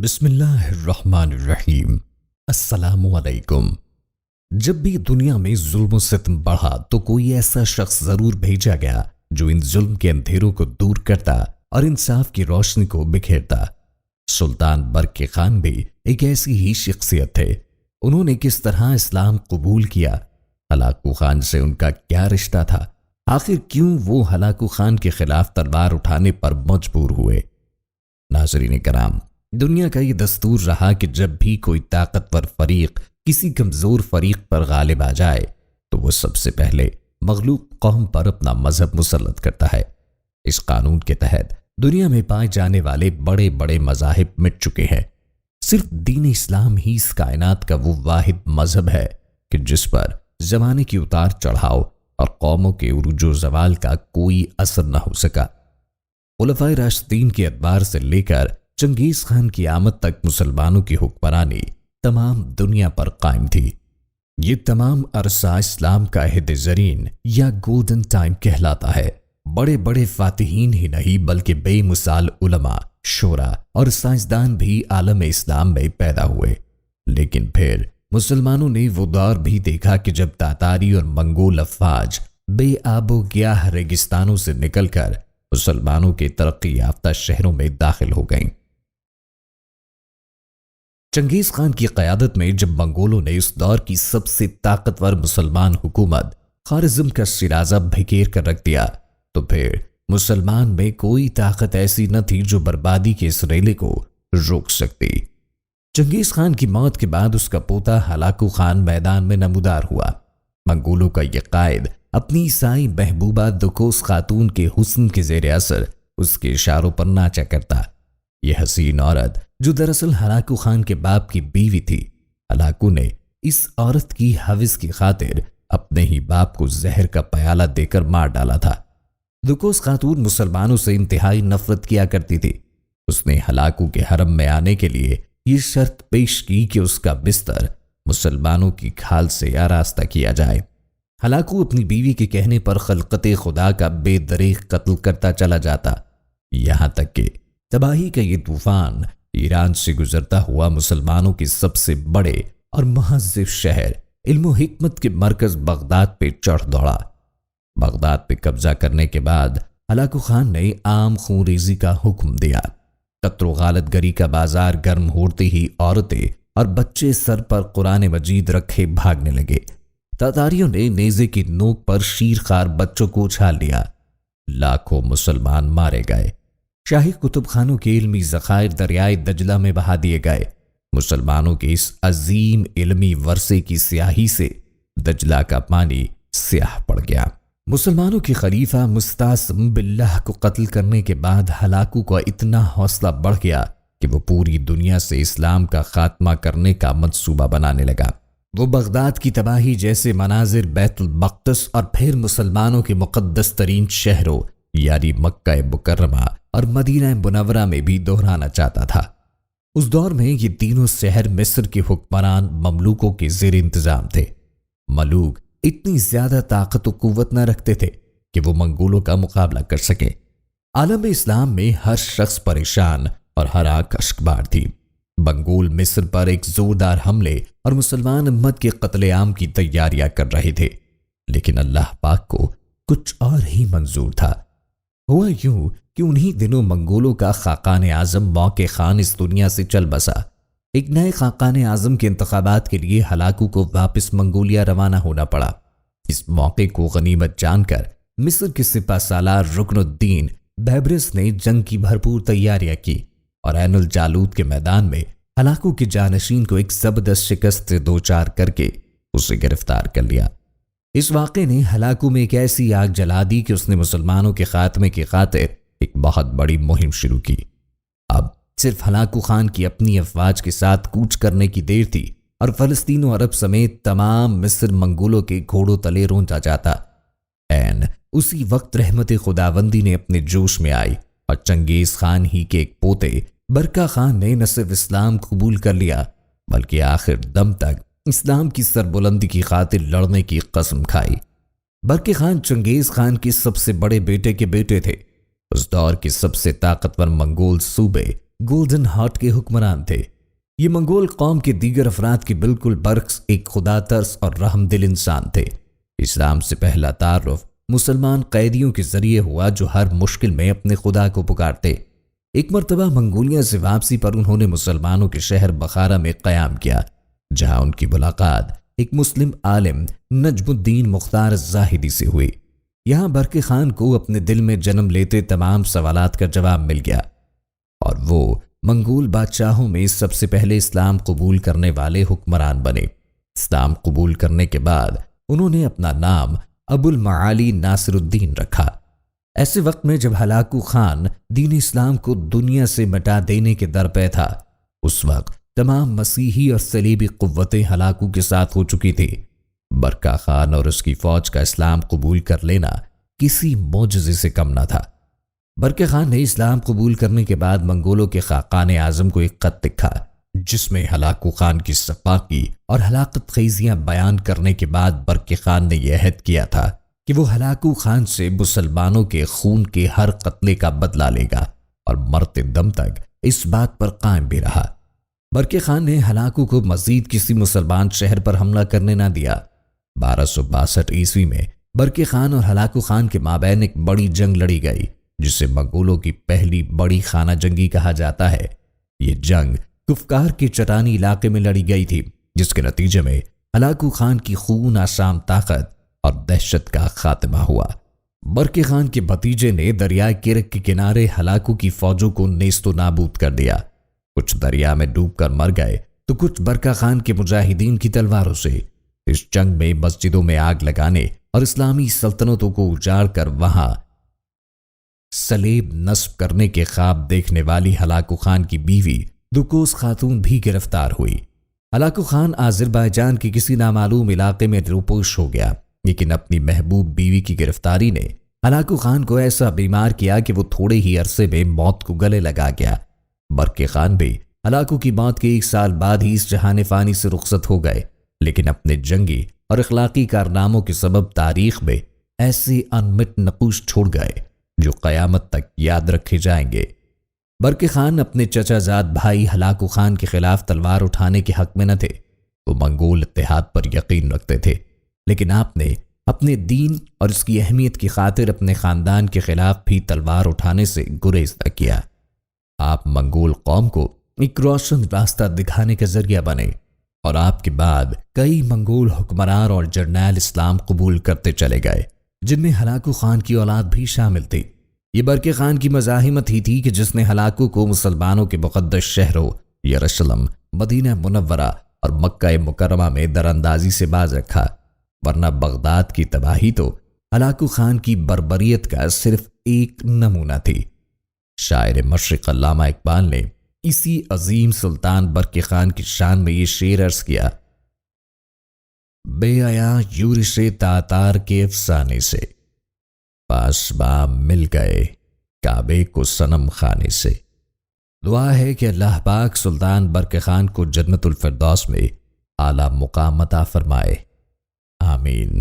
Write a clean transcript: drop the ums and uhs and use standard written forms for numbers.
بسم اللہ الرحمن الرحیم۔ السلام علیکم۔ جب بھی دنیا میں ظلم و ستم بڑھا تو کوئی ایسا شخص ضرور بھیجا گیا جو ان ظلم کے اندھیروں کو دور کرتا اور انصاف کی روشنی کو بکھیرتا۔ سلطان برق خان بھی ایک ایسی ہی شخصیت تھے۔ انہوں نے کس طرح اسلام قبول کیا؟ ہلاکو خان سے ان کا کیا رشتہ تھا؟ آخر کیوں وہ ہلاکو خان کے خلاف تلوار اٹھانے پر مجبور ہوئے؟ ناظرین کرام، دنیا کا یہ دستور رہا کہ جب بھی کوئی طاقتور فریق کسی کمزور فریق پر غالب آ جائے تو وہ سب سے پہلے مغلوب قوم پر اپنا مذہب مسلط کرتا ہے۔ اس قانون کے تحت دنیا میں پائے جانے والے بڑے بڑے مذاہب مٹ چکے ہیں۔ صرف دین اسلام ہی اس کائنات کا وہ واحد مذہب ہے کہ جس پر زمانے کی اتار چڑھاؤ اور قوموں کے عروج و زوال کا کوئی اثر نہ ہو سکا۔ خلفائے راشدین کے ادوار سے لے کر چنگیز خان کی آمد تک مسلمانوں کی حکمرانی تمام دنیا پر قائم تھی۔ یہ تمام عرصہ اسلام کا عہد زرین یا گولڈن ٹائم کہلاتا ہے۔ بڑے بڑے فاتحین ہی نہیں بلکہ بے مثال علماء، شعراء اور سائنسدان بھی عالم اسلام میں پیدا ہوئے۔ لیکن پھر مسلمانوں نے وہ دور بھی دیکھا کہ جب تاتاری اور منگول افواج بے آب و گیاہ ریگستانوں سے نکل کر مسلمانوں کے ترقی یافتہ شہروں میں داخل ہو گئیں۔ چنگیز خان کی قیادت میں جب منگولوں نے اس دور کی سب سے طاقتور مسلمان حکومت خوارزم کا شیرازہ بھکیر کر رکھ دیا تو پھر مسلمان میں کوئی طاقت ایسی نہ تھی جو بربادی کے اس ریلے کو روک سکتی۔ چنگیز خان کی موت کے بعد اس کا پوتا ہلاکو خان میدان میں نمودار ہوا۔ منگولوں کا یہ قائد اپنی عیسائی محبوبہ دکوس خاتون کے حسن کے زیر اثر اس کے اشاروں پر ناچا کرتا۔ یہ حسین عورت جو دراصل ہلاکو خان کے باپ کی بیوی تھی، ہلاکو نے اس عورت کی حوث کی خاطر اپنے ہی باپ کو زہر کا پیالہ دے کر مار ڈالا تھا۔ دکوس خاتون مسلمانوں سے انتہائی نفرت کیا کرتی تھی۔ اس نے ہلاکو کے حرم میں آنے کے لیے یہ شرط پیش کی کہ اس کا بستر مسلمانوں کی کھال سے آراستہ کیا جائے۔ ہلاکو اپنی بیوی کے کہنے پر خلقت خدا کا بے دریغ قتل کرتا چلا جاتا، یہاں تک کہ تباہی کا یہ طوفان ایران سے گزرتا ہوا مسلمانوں کے سب سے بڑے اور مہذب شہر علم و حکمت کے مرکز بغداد پہ چڑھ دوڑا۔ بغداد پہ قبضہ کرنے کے بعد ہلاکو خان نے عام خون ریزی کا حکم دیا۔ قتل و غارت گری کا بازار گرم ہوتے ہی عورتیں اور بچے سر پر قرآن مجید رکھے بھاگنے لگے۔ تاتاریوں نے نیزے کی نوک پر شیرخوار بچوں کو اچھال لیا۔ لاکھوں مسلمان مارے گئے۔ شاہی کتب خانوں کے علمی ذخائر دریائے دجلہ میں بہا دیے گئے۔ مسلمانوں کے اس عظیم علمی ورثے کی سیاہی سے دجلہ کا پانی سیاہ پڑ گیا۔ مسلمانوں کے خلیفہ مستعصم باللہ کو قتل کرنے کے بعد ہلاکو کا اتنا حوصلہ بڑھ گیا کہ وہ پوری دنیا سے اسلام کا خاتمہ کرنے کا منصوبہ بنانے لگا۔ وہ بغداد کی تباہی جیسے مناظر بیت المقدس اور پھر مسلمانوں کے مقدس ترین شہروں یعنی مکہ مکرمہ اور مدینہ منورہ میں بھی دہرانا چاہتا تھا۔ اس دور میں یہ تینوں شہر مصر کے حکمران مملوکوں کے زیر انتظام تھے۔ ملوک اتنی زیادہ طاقت و قوت نہ رکھتے تھے کہ وہ منگولوں کا مقابلہ کر سکے۔ عالم اسلام میں ہر شخص پریشان اور ہر آنکھ اشکبار تھی۔ منگول مصر پر ایک زوردار حملے اور مسلمان امت کے قتل عام کی تیاریاں کر رہے تھے، لیکن اللہ پاک کو کچھ اور ہی منظور تھا۔ ہوا یوں کہ انہی دنوں منگولوں کا خاقان اعظم موقع خان اس دنیا سے چل بسا۔ ایک نئے خاقان اعظم کے انتخابات کے لیے ہلاکو کو واپس منگولیا روانہ ہونا پڑا۔ اس موقع کو غنیمت جان کر مصر کے سپہ سالار رکن الدین بیبرس نے جنگ کی بھرپور تیاریاں کی اور عین الجالوت کے میدان میں ہلاکو کے جانشین کو ایک زبردست شکست سے دوچار کر کے اسے گرفتار کر لیا۔ اس واقعے نے ہلاکو میں ایک ایسی آگ جلا دی کہ اس نے مسلمانوں کے خاتمے کی خاطر ایک بہت بڑی مہم شروع کی۔ اب صرف ہلاکو خان کی اپنی افواج کے ساتھ کوچ کرنے کی دیر تھی اور فلسطین و عرب سمیت تمام مصر منگولوں کے گھوڑوں تلے روندا جاتا۔ عین اسی وقت رحمت خداوندی نے اپنے جوش میں آئی اور چنگیز خان ہی کے ایک پوتے برقہ خان نے نہ صرف اسلام قبول کر لیا بلکہ آخر دم تک اسلام کی سربلندی کی خاطر لڑنے کی قسم کھائی۔ برقہ خان چنگیز خان کے سب سے بڑے بیٹے کے بیٹے تھے۔ اس دور کے سب سے طاقتور منگول صوبے گولڈن ہارٹ کے حکمران تھے۔ یہ منگول قوم کے دیگر افراد کے بالکل برعکس ایک خدا ترس اور رحم دل انسان تھے۔ اسلام سے پہلا تعارف مسلمان قیدیوں کے ذریعے ہوا جو ہر مشکل میں اپنے خدا کو پکارتے۔ ایک مرتبہ منگولیا سے واپسی پر انہوں نے مسلمانوں کے شہر بخارا میں قیام کیا، جہاں ان کی ملاقات ایک مسلم عالم نجم الدین مختار الزاہدی سے ہوئی۔ یہاں برقع خان کو اپنے دل میں جنم لیتے تمام سوالات کا جواب مل گیا، اور وہ منگول بادشاہوں میں سب سے پہلے اسلام قبول کرنے والے حکمران بنے۔ اسلام قبول کرنے کے بعد انہوں نے اپنا نام ابو المعالی ناصر الدین رکھا۔ ایسے وقت میں جب ہلاکو خان دین اسلام کو دنیا سے مٹا دینے کے در پہ تھا، اس وقت تمام مسیحی اور صلیبی قوتیں ہلاکو کے ساتھ ہو چکی تھی۔ برقع خان اور اس کی فوج کا اسلام قبول کر لینا کسی معجزے سے کم نہ تھا۔ برقع خان نے اسلام قبول کرنے کے بعد منگولوں کے خاقان اعظم کو ایک خط لکھا، جس میں ہلاکو خان کی سفاکی اور ہلاکت خیزیاں بیان کرنے کے بعد برقع خان نے یہ عہد کیا تھا کہ وہ ہلاکو خان سے مسلمانوں کے خون کے ہر قتلے کا بدلہ لے گا، اور مرتے دم تک اس بات پر قائم بھی رہا۔ برقع خان نے ہلاکو کو مزید کسی مسلمان شہر پر حملہ کرنے نہ دیا۔ 1262 عیسوی میں برقع خان اور ہلاکو خان کے مابین ایک بڑی جنگ لڑی گئی، جسے منگولوں کی پہلی بڑی خانہ جنگی کہا جاتا ہے۔ یہ جنگ کفکار کے چٹانی علاقے میں لڑی گئی تھی، جس کے نتیجے میں ہلاکو خان کی خون آشام طاقت اور دہشت کا خاتمہ ہوا۔ برقع خان کے بھتیجے نے دریائے کرک کے کنارے ہلاکو کی فوجوں کو نیست و نابود کر دیا۔ کچھ دریا میں ڈوب کر مر گئے تو کچھ برقع خان کے مجاہدین کی تلواروں سے۔ اس جنگ میں مسجدوں میں آگ لگانے اور اسلامی سلطنتوں کو اجاڑ کر وہاں صلیب نصب کرنے کے خواب دیکھنے والی ہلاکو خان کی بیوی دکوس خاتون بھی گرفتار ہوئی۔ ہلاکو خان آذربائیجان کے کسی نامعلوم علاقے میں روپوش ہو گیا، لیکن اپنی محبوب بیوی کی گرفتاری نے ہلاکو خان کو ایسا بیمار کیا کہ وہ تھوڑے ہی عرصے میں موت کو گلے لگا گیا۔ برقع خان بھی ہلاکو کی موت کے 1 سال بعد ہی اس جہان فانی سے رخصت ہو گئے، لیکن اپنے جنگی اور اخلاقی کارناموں کے سبب تاریخ میں ایسے انمٹ نقوش چھوڑ گئے جو قیامت تک یاد رکھے جائیں گے۔ برقع خان اپنے چچا زاد بھائی ہلاکو خان کے خلاف تلوار اٹھانے کے حق میں نہ تھے۔ وہ منگول اتحاد پر یقین رکھتے تھے، لیکن آپ نے اپنے دین اور اس کی اہمیت کی خاطر اپنے خاندان کے خلاف بھی تلوار اٹھانے سے گریز نہ کیا۔ آپ منگول قوم کو ایک روشن راستہ دکھانے کا ذریعہ بنے، اور آپ کے بعد کئی منگول حکمران اور جرنیل اسلام قبول کرتے چلے گئے، جن میں ہلاکو خان کی اولاد بھی شامل تھی۔ یہ برقع خان کی مزاحمت ہی تھی کہ جس نے ہلاکو کو مسلمانوں کے مقدس شہروں یروشلم، مدینہ منورہ اور مکہ مکرمہ میں دراندازی سے باز رکھا، ورنہ بغداد کی تباہی تو ہلاکو خان کی بربریت کا صرف ایک نمونہ تھی۔ شاعر مشرق علامہ اقبال نے اسی عظیم سلطان برقع خان کی شان میں یہ شعر عرض کیا: بے آیا یورش تاتار کے افسانے سے، پاسباں مل گئے کعبے کو صنم خانے سے۔ دعا ہے کہ اللہ پاک سلطان برقع خان کو جنت الفردوس میں اعلیٰ مقام عطا فرمائے، آمین۔